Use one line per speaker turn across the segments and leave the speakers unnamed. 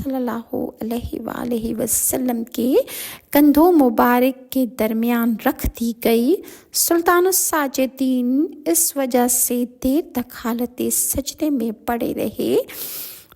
صلی اللہ علیہ وآلہ وسلم کے کندھوں مبارک کے درمیان رکھ دی گئی۔ سلطان الساجدین اس وجہ سے دیر تک حالت سجدے میں پڑے رہے۔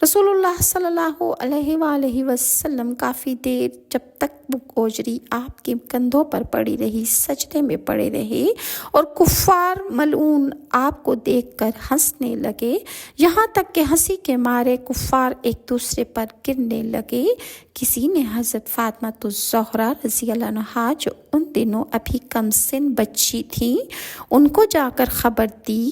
رسول اللہ صلی اللہ علیہ وآلہ وسلم کافی دیر جب تک وہ گوجری آپ کے کندھوں پر پڑی رہی سجدے میں پڑے رہے اور کفار ملعون آپ کو دیکھ کر ہنسنے لگے، یہاں تک کہ ہنسی کے مارے کفار ایک دوسرے پر گرنے لگے۔ کسی نے حضرت فاطمہ الزہرا رضی اللہ عنہا جو ان دنوں ابھی کم سن بچی تھیں ان کو جا کر خبر دی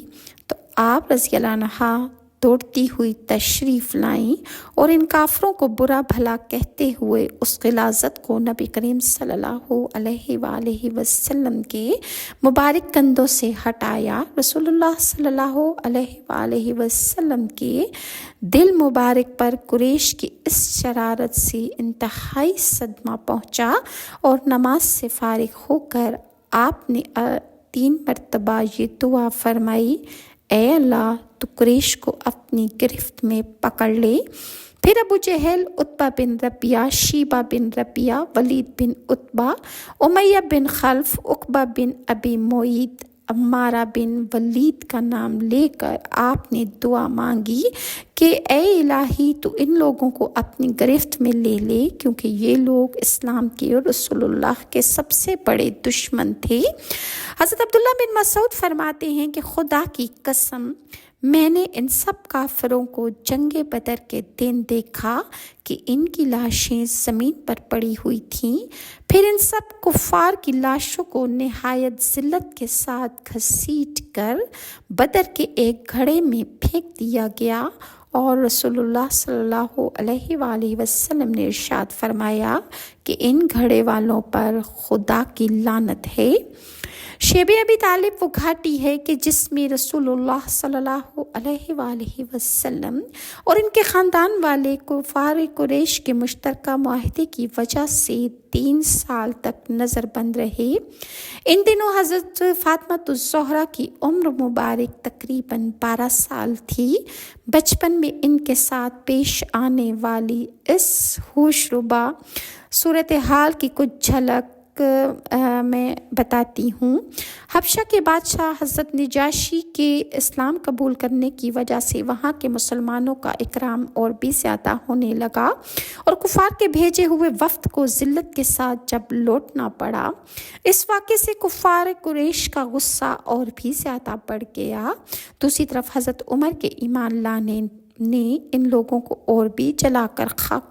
تو آپ رضی اللہ عنہا دوڑتی ہوئی تشریف لائیں اور ان کافروں کو برا بھلا کہتے ہوئے اس غلاظت کو نبی کریم صلی اللہ علیہ وآلہ وسلم کے مبارک کندھوں سے ہٹایا۔ رسول اللہ صلی اللہ علیہ وآلہ وسلم کے دل مبارک پر قریش کی اس شرارت سے انتہائی صدمہ پہنچا اور نماز سے فارغ ہو کر آپ نے 3 مرتبہ یہ دعا فرمائی: اے اللہ تو قریش کو اپنی گرفت میں پکڑ لے۔ پھر ابو جہل، عتبہ بن ربیعہ، شیبہ بن ربیعہ، ولید بن عتبہ، امیہ بن خلف، عقبہ بن ابی معیط، عمارہ بن ولید کا نام لے کر آپ نے دعا مانگی کہ اے الہی تو ان لوگوں کو اپنی گرفت میں لے لے، کیونکہ یہ لوگ اسلام کے اور رسول اللہ کے سب سے بڑے دشمن تھے۔ حضرت عبداللہ بن مسعود فرماتے ہیں کہ خدا کی قسم میں نے ان سب کافروں کو جنگ بدر کے دن دیکھا کہ ان کی لاشیں زمین پر پڑی ہوئی تھیں، پھر ان سب کفار کی لاشوں کو نہایت ذلت کے ساتھ گھسیٹ کر بدر کے ایک گھڑے میں پھینک دیا گیا، اور رسول اللہ صلی اللہ علیہ وآلہ وسلم نے ارشاد فرمایا کہ ان گھڑے والوں پر خدا کی لعنت ہے۔ شیب ابی طالب وہ گھاٹی ہے کہ جس میں رسول اللہ صلی اللہ علیہ وآلہ وسلم اور ان کے خاندان والے کفار قریش کے مشترکہ معاہدے کی وجہ سے 3 سال تک نظر بند رہے۔ ان دنوں حضرت فاطمہ الزہرا کی عمر مبارک تقریباً 12 سال تھی۔ بچپن میں ان کے ساتھ پیش آنے والی اس ہوش ربا صورتحال کی کچھ جھلک میں بتاتی ہوں۔ حبشہ کے بادشاہ حضرت نجاشی کے اسلام قبول کرنے کی وجہ سے وہاں کے مسلمانوں کا اکرام اور بھی زیادہ ہونے لگا اور کفار کے بھیجے ہوئے وفد کو ذلت کے ساتھ جب لوٹنا پڑا، اس واقعے سے کفار قریش کا غصہ اور بھی زیادہ بڑھ گیا۔ دوسری طرف حضرت عمر کے ایمان لانے نے ان لوگوں کو اور بھی جلا کر خاک